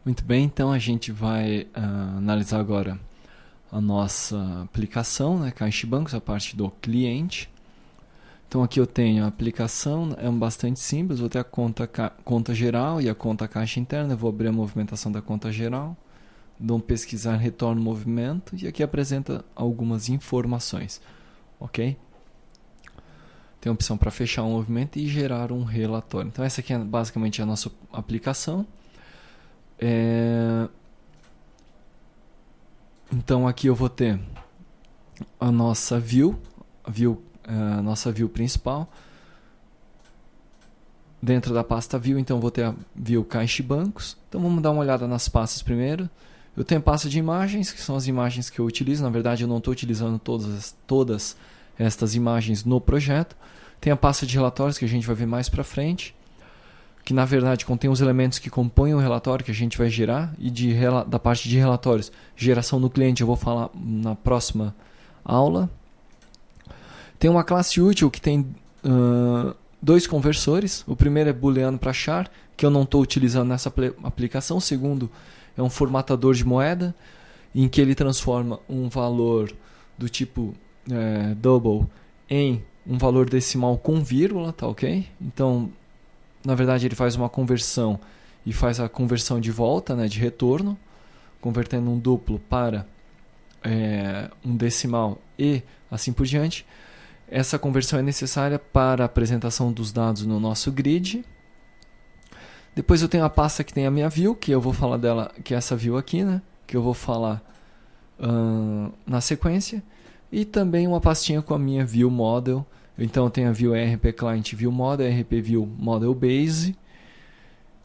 Muito bem, então a gente vai analisar agora a nossa aplicação, né, Caixa Bancos, a parte do cliente. Então aqui eu tenho a aplicação, é bastante simples, vou ter a conta geral e a conta caixa interna. Eu vou abrir a movimentação da conta geral, dou um pesquisar, retorno movimento e aqui apresenta algumas informações, ok? Tem a opção para fechar um movimento e gerar um relatório. Então essa aqui é basicamente a nossa aplicação. Então aqui eu vou ter a nossa view principal. Dentro da pasta view, então vou ter a view Caixa e Bancos. Então vamos dar uma olhada nas pastas primeiro. Eu tenho a pasta de imagens, que são as imagens que eu utilizo. Na verdade, eu não estou utilizando todas estas imagens no projeto. Tem a pasta de relatórios, que a gente vai ver mais para frente, que na verdade contém os elementos que compõem o relatório que a gente vai gerar, e da parte de relatórios, geração no cliente, eu vou falar na próxima aula. Tem uma classe útil que tem dois conversores. O primeiro é booleano para char, que eu não estou utilizando nessa aplicação. O segundo é um formatador de moeda, em que ele transforma um valor do tipo double em um valor decimal com vírgula, tá ok? Então, na verdade, ele faz uma conversão e faz a conversão de volta, né, de retorno, convertendo um duplo para um decimal e assim por diante. Essa conversão é necessária para a apresentação dos dados no nosso grid. Depois eu tenho a pasta que tem a minha view, que eu vou falar dela, que é essa view aqui, né, que eu vou falar na sequência. E também uma pastinha com a minha view model. Então eu tenho a view RP Client View Model, RP View Model Base.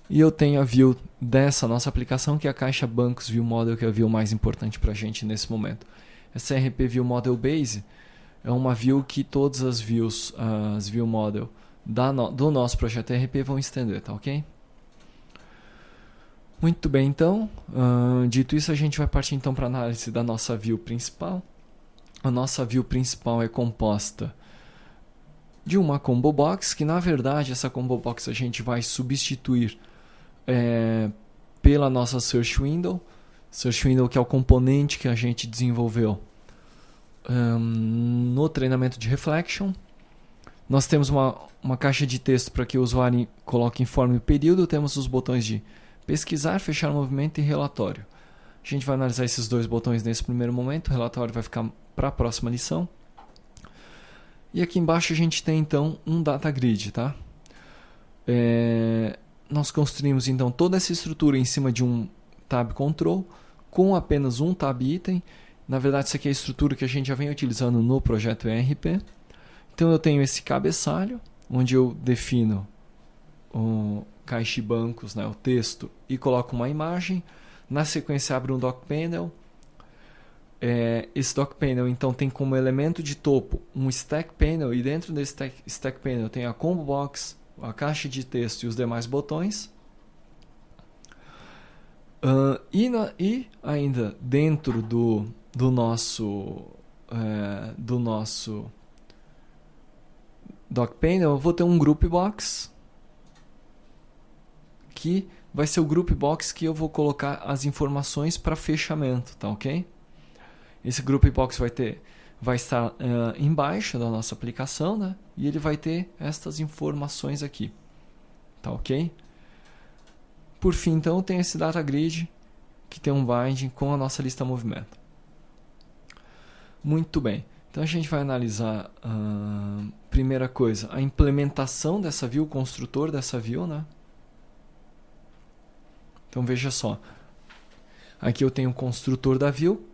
E eu tenho a view dessa nossa aplicação, que é a Caixa Bancos View Model, que é a view mais importante para a gente nesse momento. Essa RP View Model Base é uma view que todas as views, as view model do nosso projeto RP vão estender, tá ok? Muito bem, então, dito isso, a gente vai partir então para a análise da nossa view principal. A nossa view principal é composta de uma combo box, que na verdade essa combo box a gente vai substituir pela nossa Search Window. Search Window, que é o componente que a gente desenvolveu no treinamento de Reflection. Nós temos uma caixa de texto para que o usuário coloque informe e período. Temos os botões de pesquisar, fechar movimento e relatório. A gente vai analisar esses dois botões nesse primeiro momento. O relatório vai ficar para a próxima lição. E aqui embaixo a gente tem então um data grid, tá? Nós construímos então toda essa estrutura em cima de um tab control com apenas um tab item. Na verdade, isso aqui é a estrutura que a gente já vem utilizando no projeto ERP. Então eu tenho esse cabeçalho, onde eu defino o Caixa e Bancos, né, o texto, e coloco uma imagem. Na sequência abre um dock panel. Esse dock panel então tem como elemento de topo um stack panel, e dentro desse stack panel tem a combo box, a caixa de texto e os demais botões. E ainda dentro do nosso dock panel eu vou ter um group box, que vai ser o group box que eu vou colocar as informações para fechamento, tá ok? Esse group box vai estar embaixo da nossa aplicação, né? E ele vai ter estas informações aqui, tá ok? Por fim, então, tem esse data grid que tem um binding com a nossa lista movimento. Muito bem. Então a gente vai analisar, primeira coisa, a implementação dessa view, o construtor dessa view, né? Então veja só. Aqui eu tenho o construtor da view.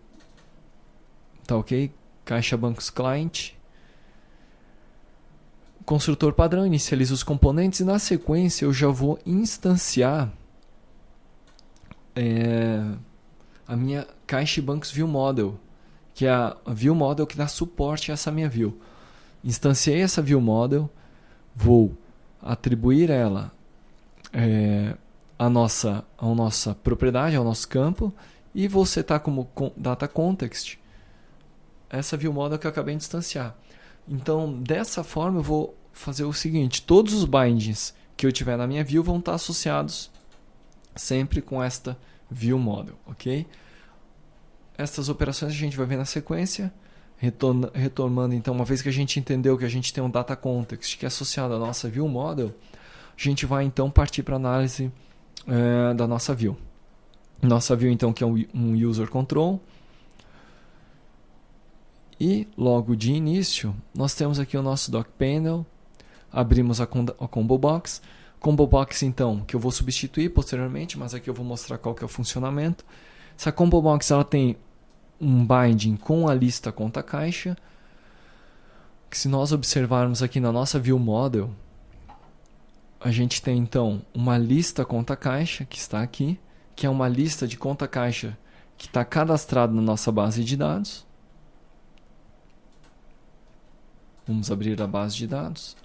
Tá ok? Caixa Bancos Client. Construtor padrão, inicializa os componentes e na sequência eu já vou instanciar a minha Caixa Bancos View Model, que é a View Model que dá suporte a essa minha view. Instanciei essa View Model, vou atribuir ela à nossa propriedade, ao nosso campo, e vou setar como Data Context essa view model que eu acabei de instanciar. Então, dessa forma, eu vou fazer o seguinte: todos os bindings que eu tiver na minha view vão estar associados sempre com esta view model, ok? Essas operações a gente vai ver na sequência, retomando então, uma vez que a gente entendeu que a gente tem um data context que é associado à nossa view model, a gente vai então partir para a análise da nossa view. Nossa view então que é um user control. E logo de início, nós temos aqui o nosso doc panel, abrimos a combo box. Combo box então, que eu vou substituir posteriormente, mas aqui eu vou mostrar qual que é o funcionamento. Essa combo box ela tem um binding com a lista conta caixa, que se nós observarmos aqui na nossa view model, a gente tem então uma lista conta caixa que está aqui, que é uma lista de conta caixa que está cadastrada na nossa base de dados. Vamos abrir a base de dados.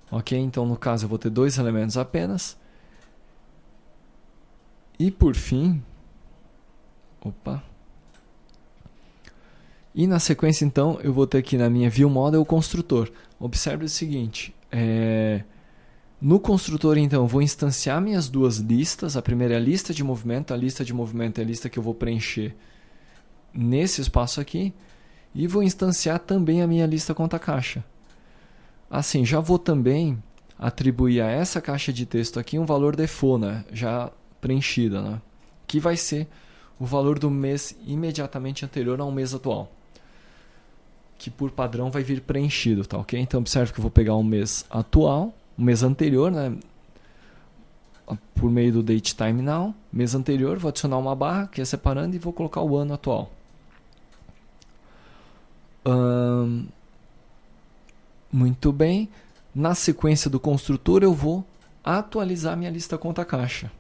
Ok, então no caso eu vou ter 2 elementos apenas. E por fim, e na sequência então eu vou ter aqui na minha view model o construtor. Observe o seguinte, no construtor então eu vou instanciar minhas duas listas. A primeira é a lista de movimento é a lista que eu vou preencher nesse espaço aqui. E vou instanciar também a minha lista conta caixa. Assim, já vou também atribuir a essa caixa de texto aqui um valor default, né? Já preenchida, né? Que vai ser o valor do mês imediatamente anterior ao mês atual, que por padrão vai vir preenchido, tá ok? Então observe que eu vou pegar o mês atual, o mês anterior, né? Por meio do date time now, mês anterior, vou adicionar uma barra que é separando e vou colocar o ano atual. Muito bem. Na sequência do construtor eu vou atualizar minha lista conta caixa.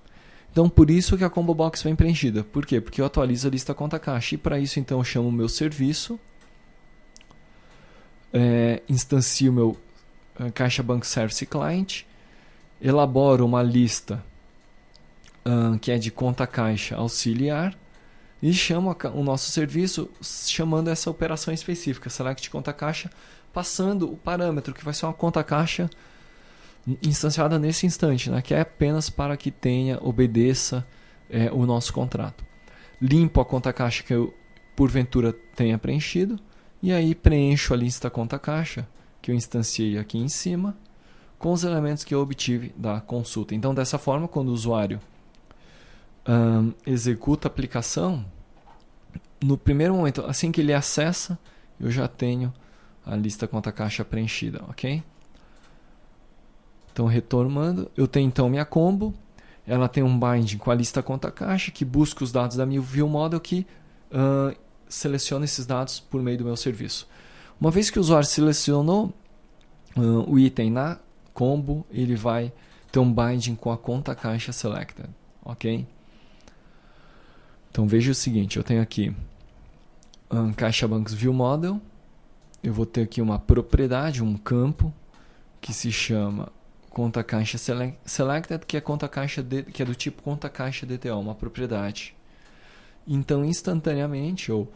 Então por isso que a combo box vem preenchida. Por quê? Porque eu atualizo a lista conta caixa. E para isso então eu chamo o meu serviço, instancio o meu Caixa Banco Service Client, elaboro uma lista que é de conta caixa auxiliar e chamo o nosso serviço chamando essa operação específica, select conta caixa, passando o parâmetro que vai ser uma conta caixa instanciada nesse instante, né, que é apenas para que obedeça o nosso contrato. Limpo a conta caixa que eu porventura tenha preenchido e aí preencho a lista conta caixa que eu instanciei aqui em cima com os elementos que eu obtive da consulta. Então dessa forma, quando o usuário executa a aplicação, no primeiro momento, assim que ele acessa, eu já tenho a lista conta caixa preenchida, ok? Então, retomando, eu tenho então minha combo, ela tem um binding com a lista conta caixa, que busca os dados da minha view model, que seleciona esses dados por meio do meu serviço. Uma vez que o usuário selecionou o item na combo, ele vai ter um binding com a conta caixa selected, ok? Então veja o seguinte, eu tenho aqui Caixa Bancos View Model, eu vou ter aqui uma propriedade, um campo que se chama conta caixa selected, que é conta caixa que é do tipo conta caixa DTO, uma propriedade. Então instantaneamente, ou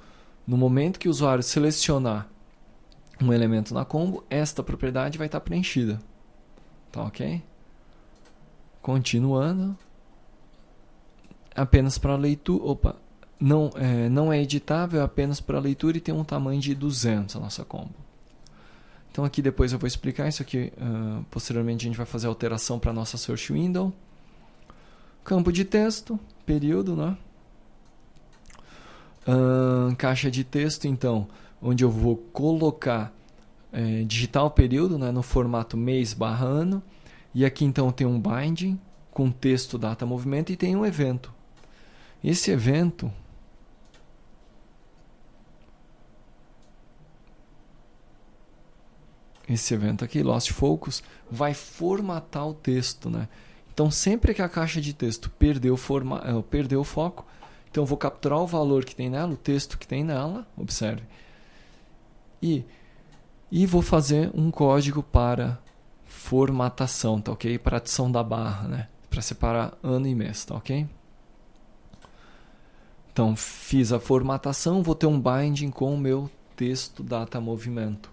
no momento que o usuário selecionar um elemento na combo, esta propriedade vai estar preenchida, tá ok? Continuando, apenas para leitura, não é editável, é apenas para leitura e tem um tamanho de 200 a nossa combo. Então aqui depois eu vou explicar isso aqui, posteriormente a gente vai fazer a alteração para a nossa search window. Campo de texto, período, né? Caixa de texto, então, onde eu vou colocar, digitar o período, né, no formato mês/ano, e aqui então tem um binding com texto, data, movimento e tem um evento. Esse evento aqui, Lost Focus, vai formatar o texto, né? Então sempre que a caixa de texto perdeu o foco, então eu vou capturar o valor que tem nela, o texto que tem nela, observe, e vou fazer um código para formatação, tá ok? Para adição da barra, né? Para separar ano e mês, tá ok? Então fiz a formatação, vou ter um binding com o meu texto, data, movimento.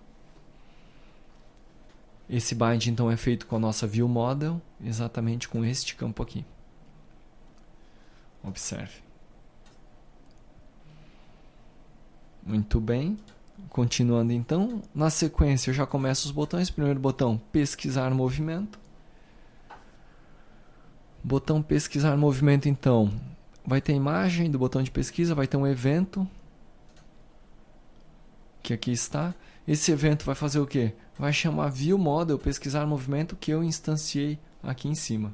Esse bind então é feito com a nossa view model, exatamente com este campo aqui. Observe. Muito bem. Continuando então, na sequência eu já começo os botões. Primeiro botão, pesquisar movimento. Botão pesquisar movimento então, vai ter a imagem do botão de pesquisa, vai ter um evento, que aqui está. Esse evento vai fazer o quê? Vai chamar view model pesquisar movimento que eu instanciei aqui em cima.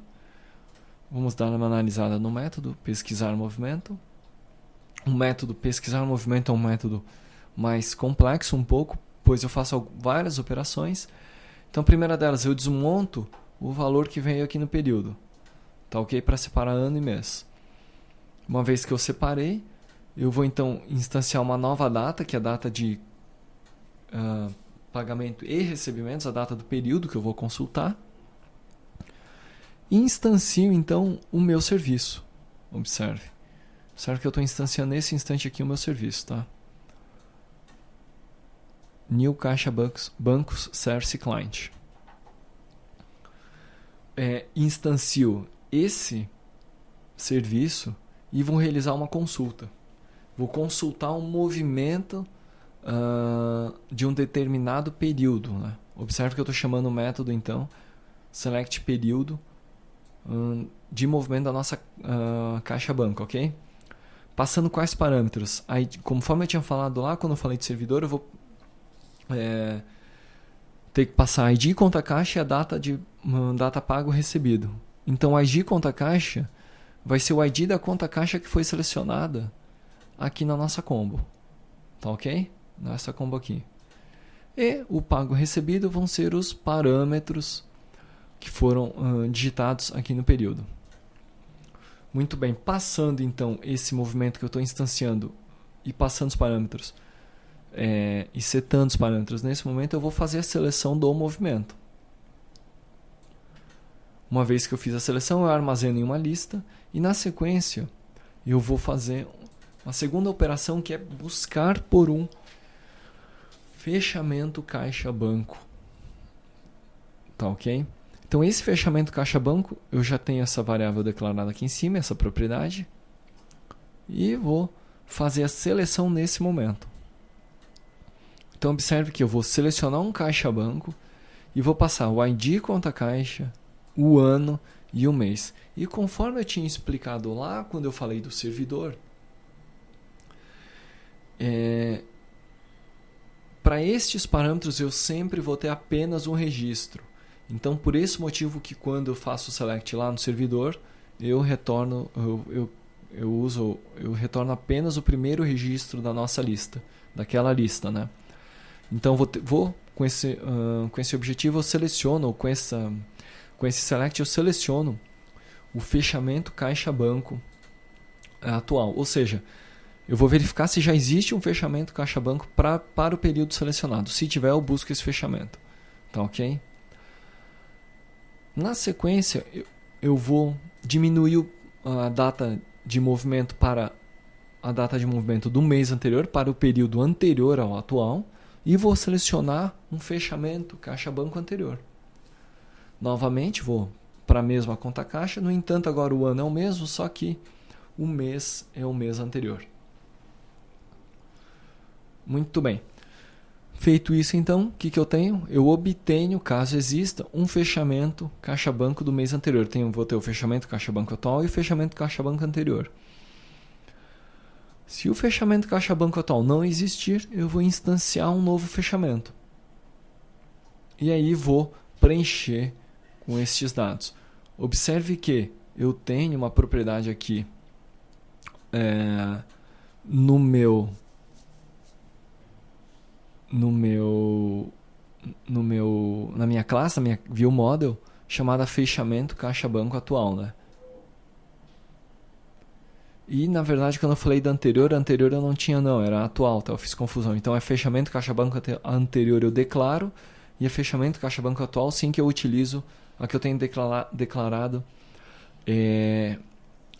Vamos dar uma analisada no método pesquisar movimento. O método pesquisar movimento é um método mais complexo um pouco, pois eu faço várias operações. Então, a primeira delas, eu desmonto o valor que veio aqui no período. Tá ok? Para separar ano e mês. Uma vez que eu separei, eu vou então instanciar uma nova data, que é a data de pagamento e recebimentos, a data do período que eu vou consultar. E instancio então o meu serviço. Observe. Observe que eu estou instanciando nesse instante aqui o meu serviço, tá? New Caixa Bancos Service Client. Instancio esse serviço e vou realizar uma consulta. Vou consultar um movimento de um determinado período, né? Observe que eu estou chamando o método então select período de movimento da nossa caixa banco, ok? Passando quais parâmetros? Aí, conforme eu tinha falado lá, quando eu falei de servidor, eu vou ter que passar ID conta caixa e a data pago recebido. Então o ID conta caixa vai ser o ID da conta caixa que foi selecionada aqui na nossa combo. Tá ok? Nessa combo aqui. E o pago recebido vão ser os parâmetros que foram digitados aqui no período. Muito bem, passando então esse movimento que eu estou instanciando e passando os parâmetros e setando os parâmetros nesse momento, eu vou fazer a seleção do movimento. Uma vez que eu fiz a seleção, eu armazeno em uma lista e na sequência eu vou fazer uma segunda operação que é buscar por um fechamento caixa-banco. Tá ok? Então esse fechamento caixa-banco, eu já tenho essa variável declarada aqui em cima, essa propriedade, e vou fazer a seleção nesse momento. Então observe que eu vou selecionar um caixa-banco e vou passar o ID conta caixa, o ano e o mês. E conforme eu tinha explicado lá quando eu falei do servidor, para estes parâmetros eu sempre vou ter apenas um registro. Então por esse motivo que quando eu faço o select lá no servidor, eu retorno eu retorno apenas o primeiro registro da nossa lista, daquela lista, né? Então vou com esse objetivo eu seleciono, com esse select eu seleciono o fechamento caixa-banco atual. Ou seja, eu vou verificar se já existe um fechamento caixa-banco para o período selecionado. Se tiver, eu busco esse fechamento. Tá ok? Na sequência, eu vou diminuir a data de movimento para a data de movimento do mês anterior, para o período anterior ao atual, e vou selecionar um fechamento caixa-banco anterior. Novamente, vou para a mesma conta caixa, no entanto, agora o ano é o mesmo, só que o mês é o mês anterior. Muito bem. Feito isso, então, o que eu tenho? Eu obtenho, caso exista, um fechamento caixa-banco do mês anterior. Vou ter o fechamento caixa-banco atual e o fechamento caixa-banco anterior. Se o fechamento caixa-banco atual não existir, eu vou instanciar um novo fechamento. E aí vou preencher com estes dados. Observe que eu tenho uma propriedade aqui na minha classe, na minha view model, chamada fechamento caixa-banco atual, né? E na verdade quando eu falei da anterior eu não tinha não, era atual, tá? Eu fiz confusão. Então é fechamento caixa-banco anterior eu declaro e é fechamento caixa-banco atual sim que eu utilizo a que eu tenho declarado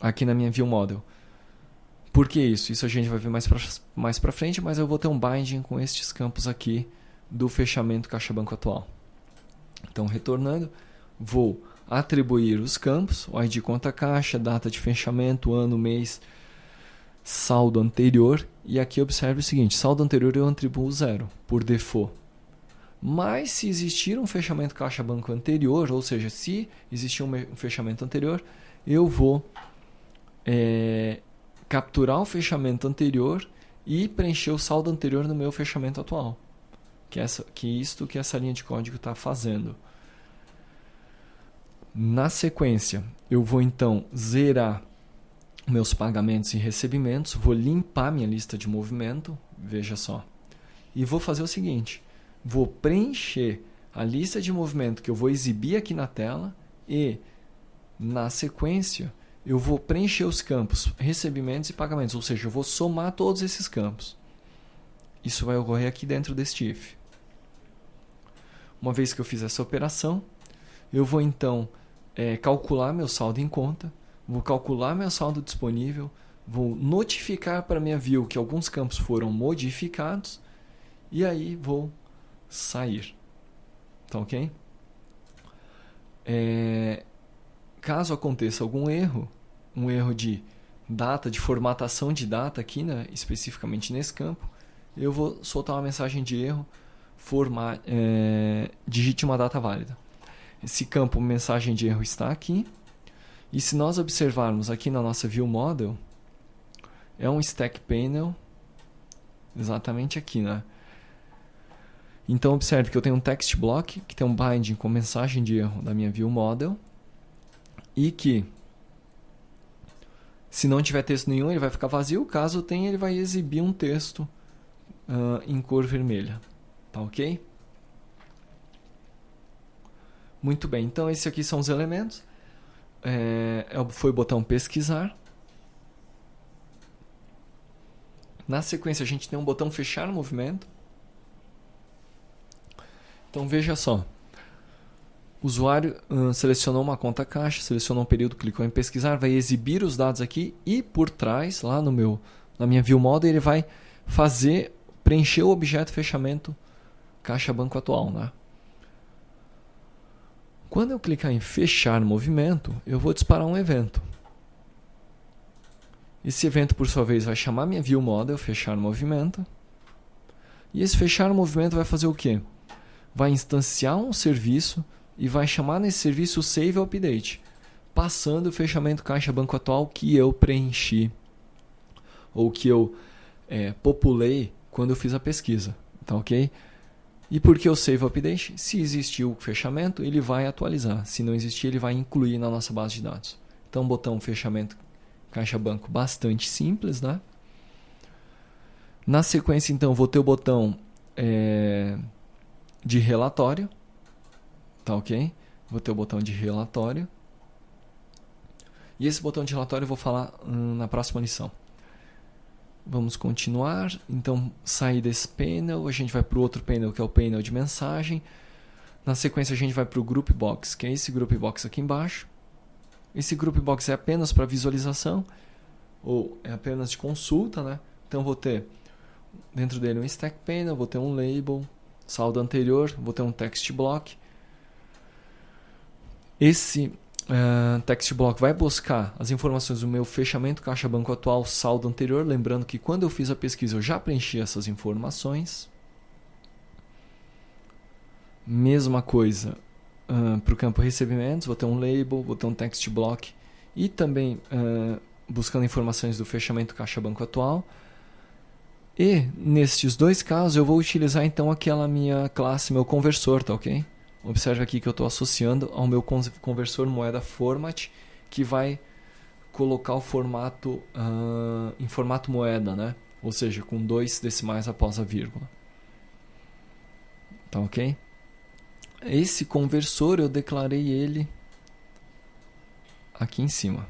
aqui na minha view model. Por que isso? Isso a gente vai ver mais para frente, mas eu vou ter um binding com estes campos aqui do fechamento caixa-banco atual. Então, retornando, vou atribuir os campos, o ID conta caixa, data de fechamento, ano, mês, saldo anterior. E aqui observe o seguinte, saldo anterior eu atribuo 0, por default. Mas se existir um fechamento caixa banco anterior, ou seja, se existir um fechamento anterior, eu vou capturar o fechamento anterior e preencher o saldo anterior no meu fechamento atual. Que essa linha de código está fazendo. Na sequência, eu vou então zerar meus pagamentos e recebimentos, vou limpar minha lista de movimento, veja só, e vou fazer o seguinte, vou preencher a lista de movimento que eu vou exibir aqui na tela e, na sequência, eu vou preencher os campos recebimentos e pagamentos, ou seja, eu vou somar todos esses campos. Isso vai ocorrer aqui dentro deste if. Uma vez que eu fiz essa operação, eu vou então calcular meu saldo em conta, vou calcular meu saldo disponível, vou notificar para minha view que alguns campos foram modificados e aí vou sair. Tá ok? Caso aconteça algum erro, um erro de data, de formatação de data aqui, né, especificamente nesse campo, eu vou soltar uma mensagem de erro, digite uma data válida. Esse campo mensagem de erro está aqui. E se nós observarmos aqui na nossa View Model, é um Stack Panel exatamente aqui, né? Então observe que eu tenho um text block que tem um binding com mensagem de erro da minha View Model e que se não tiver texto nenhum ele vai ficar vazio, caso tenha ele vai exibir um texto em cor vermelha. Tá ok? Muito bem, então esses aqui são os elementos. Foi o botão pesquisar. Na sequência a gente tem um botão fechar movimento. Então veja só. O usuário selecionou uma conta caixa, selecionou um período, clicou em pesquisar, vai exibir os dados aqui e por trás, lá na minha View Model, ele vai preencher o objeto fechamento caixa banco atual, né? Quando eu clicar em fechar movimento, eu vou disparar um evento. Esse evento, por sua vez, vai chamar minha View Model, fechar movimento. E esse fechar movimento vai fazer o quê? Vai instanciar um serviço e vai chamar nesse serviço o Save Update, passando o fechamento caixa banco atual que eu preenchi ou que eu populei quando eu fiz a pesquisa. Tá ok? E por que o Save Update? Se existir o fechamento, ele vai atualizar. Se não existir, ele vai incluir na nossa base de dados. Então, botão fechamento caixa banco bastante simples, né? Na sequência, então, vou ter o botão de relatório. Tá ok? Vou ter o botão de relatório. E esse botão de relatório eu vou falar na próxima lição. Vamos continuar. Então, sair desse panel, a gente vai para o outro panel, que é o panel de mensagem. Na sequência, a gente vai para o Group Box, que é esse Group Box aqui embaixo. Esse Group Box é apenas para visualização, ou é apenas de consulta, né? Então, vou ter dentro dele um Stack Panel, vou ter um Label, saldo anterior, vou ter um Text Block. Esse text block vai buscar as informações do meu fechamento caixa banco atual, saldo anterior, lembrando que quando eu fiz a pesquisa eu já preenchi essas informações. Mesma coisa para o campo recebimentos, vou ter um label, vou ter um text block e também buscando informações do fechamento caixa banco atual. E nestes dois casos eu vou utilizar então aquela minha classe, meu conversor, tá ok? Observe aqui que eu estou associando ao meu conversor moeda format, que vai colocar o formato em formato moeda, né? Ou seja, com 2 decimais após a vírgula. Tá ok? Esse conversor eu declarei ele aqui em cima,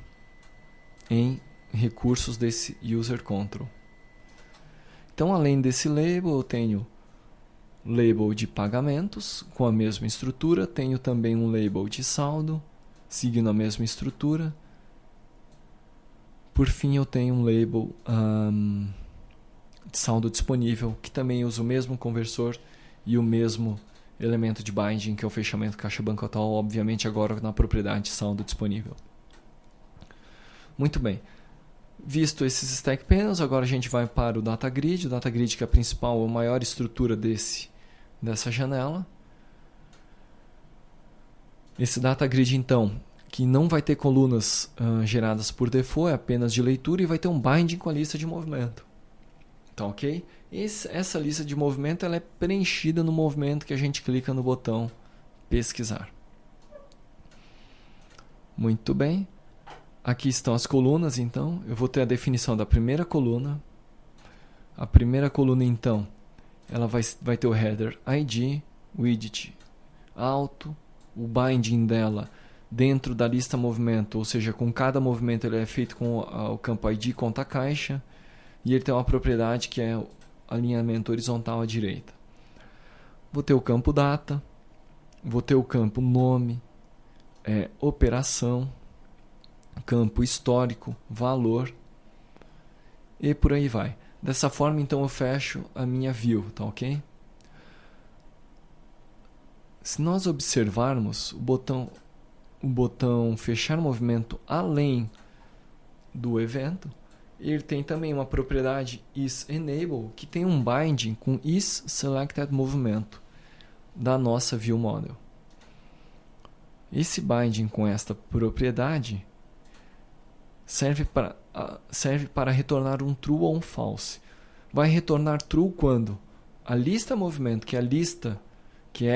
em recursos desse user control. Então, além desse label, eu tenho label de pagamentos com a mesma estrutura, tenho também um label de saldo seguindo a mesma estrutura. Por fim, eu tenho um label de saldo disponível que também usa o mesmo conversor e o mesmo elemento de binding, que é o fechamento caixa-banco atual, obviamente agora na propriedade saldo disponível. Muito bem. Visto esses stack panels, agora a gente vai para o data grid. O data grid que é a principal, a maior estrutura dessa janela. Esse data grid, então, que não vai ter colunas geradas por default, é apenas de leitura e vai ter um binding com a lista de movimento. Tá ok? Essa lista de movimento ela é preenchida no movimento que a gente clica no botão pesquisar. Muito bem. Aqui estão as colunas, então. Eu vou ter a definição da primeira coluna. A primeira coluna, então, ela vai ter o header ID, widget alto, o binding dela dentro da lista movimento, ou seja, com cada movimento ele é feito com o campo ID conta caixa, e ele tem uma propriedade que é alinhamento horizontal à direita. Vou ter o campo data, vou ter o campo nome, operação, campo histórico, valor e por aí vai. Dessa forma, então, eu fecho a minha view, tá ok? Se nós observarmos o botão fechar movimento além do evento, ele tem também uma propriedade isEnable que tem um binding com isSelectedMovement da nossa ViewModel. Esse binding com esta propriedade serve para retornar um true ou um false. Vai retornar true quando a lista movimento, que é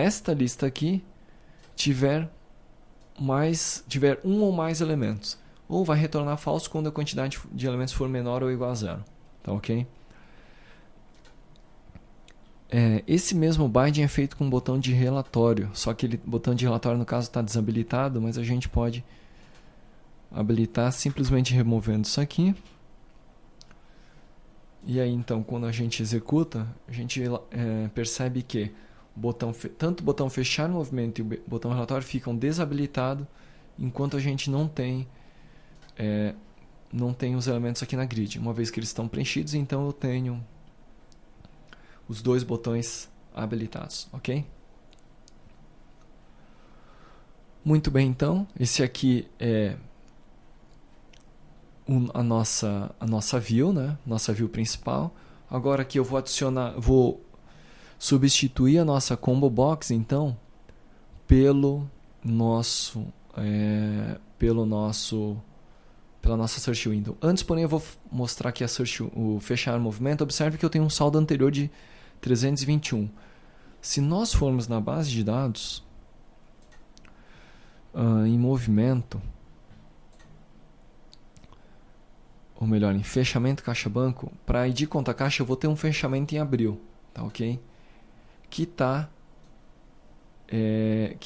esta lista aqui, tiver um ou mais elementos. Ou vai retornar false quando a quantidade de elementos for menor ou igual a zero. Tá ok? Esse mesmo binding é feito com um botão de relatório. Só que o botão de relatório, no caso, está desabilitado, mas a gente pode habilitar simplesmente removendo isso aqui. E aí, então, quando a gente executa, a gente percebe que tanto o botão fechar o movimento e o botão relatório ficam desabilitados enquanto a gente não tem os elementos aqui na grid. Uma vez que eles estão preenchidos, então eu tenho os dois botões habilitados, ok? Muito bem, então. Esse aqui é a nossa view, né? Nossa view principal. Agora aqui eu vou substituir a nossa combo box, então, pela nossa search window. Antes, porém, eu vou mostrar aqui o fechar movimento. Observe que eu tenho um saldo anterior de 321. Se nós formos na base de dados, em movimento, ou melhor, em fechamento caixa-banco, para ID conta caixa eu vou ter um fechamento em abril, tá ok? Que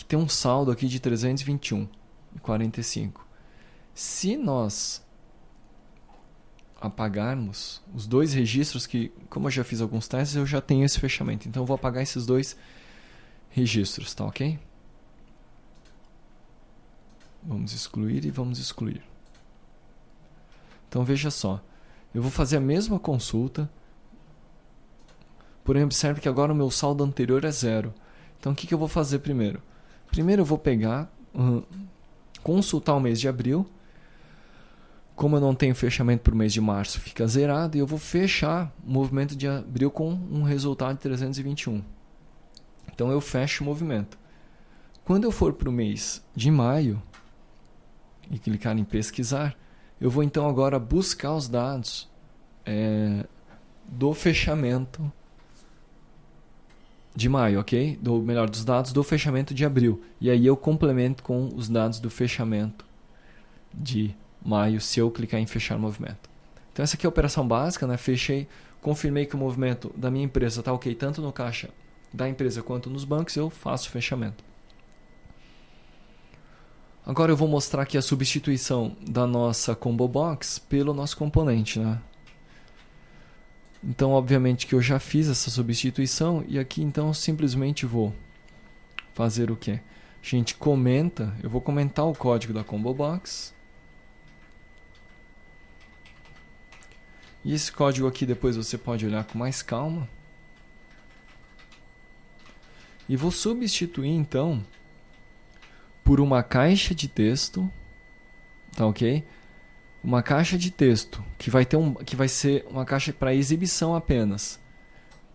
tem um saldo aqui de 321,45. Se nós apagarmos os dois registros que, como eu já fiz alguns testes, eu já tenho esse fechamento. Então eu vou apagar esses dois registros, tá ok? Vamos excluir e vamos excluir. Então veja só, eu vou fazer a mesma consulta, porém observe que agora o meu saldo anterior é 0. Então o que eu vou fazer primeiro? Primeiro eu vou pegar, consultar o mês de abril. Como eu não tenho fechamento para o mês de março, fica zerado, e eu vou fechar o movimento de abril com um resultado de 321. Então eu fecho o movimento. Quando eu for para o mês de maio e clicar em pesquisar, eu vou então agora buscar os dados do fechamento de maio, ok? Dos dados do fechamento de abril. E aí eu complemento com os dados do fechamento de maio, se eu clicar em fechar o movimento. Então essa aqui é a operação básica, né? Fechei, confirmei que o movimento da minha empresa está ok, tanto no caixa da empresa quanto nos bancos, eu faço o fechamento. Agora eu vou mostrar aqui a substituição da nossa combo box pelo nosso componente, né? Então, obviamente que eu já fiz essa substituição e aqui então eu simplesmente vou fazer o quê? A gente comenta, eu vou comentar o código da combo box. E esse código aqui depois você pode olhar com mais calma. E vou substituir então por uma caixa de texto, tá ok? Uma caixa de texto que vai ser uma caixa para exibição apenas,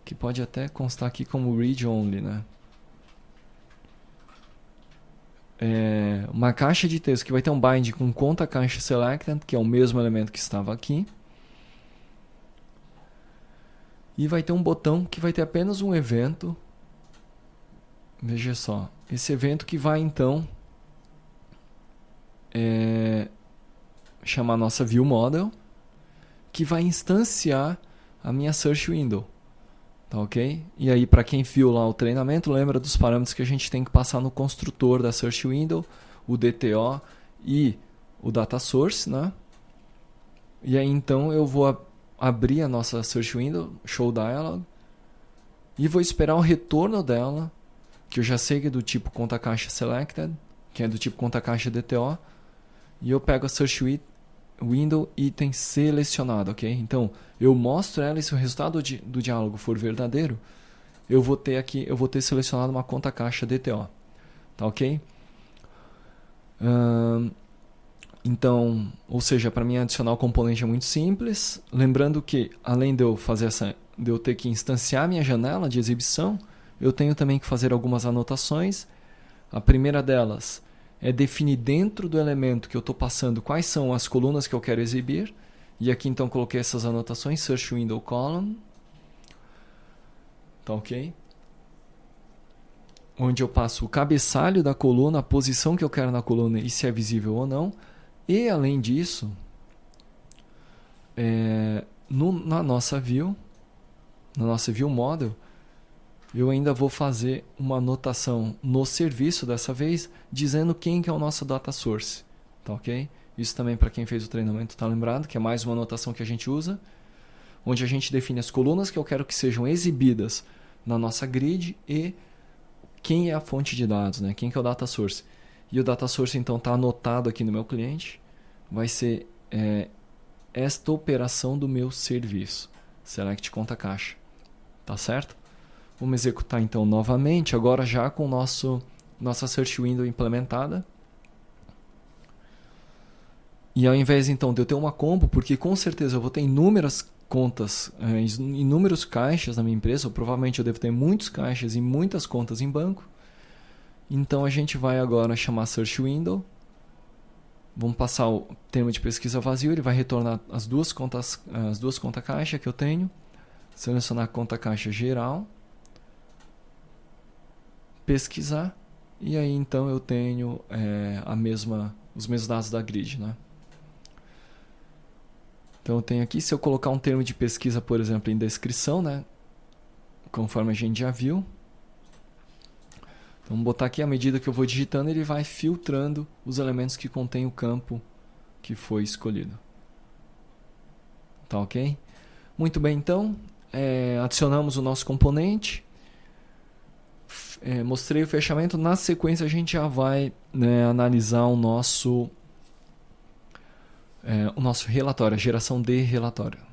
que pode até constar aqui como read only, né? Uma caixa de texto que vai ter um bind com conta caixa selected, que é o mesmo elemento que estava aqui. E vai ter um botão que vai ter apenas um evento. Veja só, esse evento que vai então chamar nossa view model, que vai instanciar a minha search window. Tá ok? E aí, para quem viu lá o treinamento, lembra dos parâmetros que a gente tem que passar no construtor da search window, o DTO e o data source, né? E aí então eu vou abrir a nossa search window, show dialog, e vou esperar o retorno dela, que eu já sei que é do tipo conta caixa selected, que é do tipo conta caixa DTO, e eu pego a search window item selecionado, ok? Então eu mostro ela, e se o resultado do diálogo for verdadeiro, eu vou ter selecionado uma conta caixa DTO, tá ok? Então, ou seja, para mim adicionar o componente é muito simples. Lembrando que, além de eu ter que instanciar minha janela de exibição, eu tenho também que fazer algumas anotações. A primeira delas é definir dentro do elemento que eu estou passando quais são as colunas que eu quero exibir. E aqui então coloquei essas anotações, search window column. Tá ok? Onde eu passo o cabeçalho da coluna, a posição que eu quero na coluna e se é visível ou não. E além disso, na nossa view model, eu ainda vou fazer uma anotação no serviço dessa vez, dizendo quem que é o nosso data source. Tá ok? Isso também para quem fez o treinamento está lembrado, que é mais uma anotação que a gente usa, onde a gente define as colunas que eu quero que sejam exibidas na nossa grid e quem é a fonte de dados, né? Quem que é o data source. E o data source então está anotado aqui no meu cliente, vai ser esta operação do meu serviço, select conta caixa. Tá certo? Vamos executar então novamente, agora já com nossa search window implementada. E ao invés então de eu ter uma combo, porque com certeza eu vou ter inúmeras contas, inúmeros caixas na minha empresa, ou provavelmente eu devo ter muitos caixas e muitas contas em banco. Então a gente vai agora chamar search window. Vamos passar o termo de pesquisa vazio, ele vai retornar as duas contas caixa que eu tenho. Selecionar a conta caixa geral. Pesquisar. E aí então eu tenho os mesmos dados da grid, né? Então eu tenho aqui, se eu colocar um termo de pesquisa, por exemplo, em descrição, né? Conforme a gente já viu. Então vamos botar aqui, à medida que eu vou digitando, ele vai filtrando os elementos que contém o campo que foi escolhido. Tá ok? Muito bem, então. Adicionamos o nosso componente. Mostrei o fechamento. Na sequência a gente já vai analisar o nosso relatório, a geração de relatório.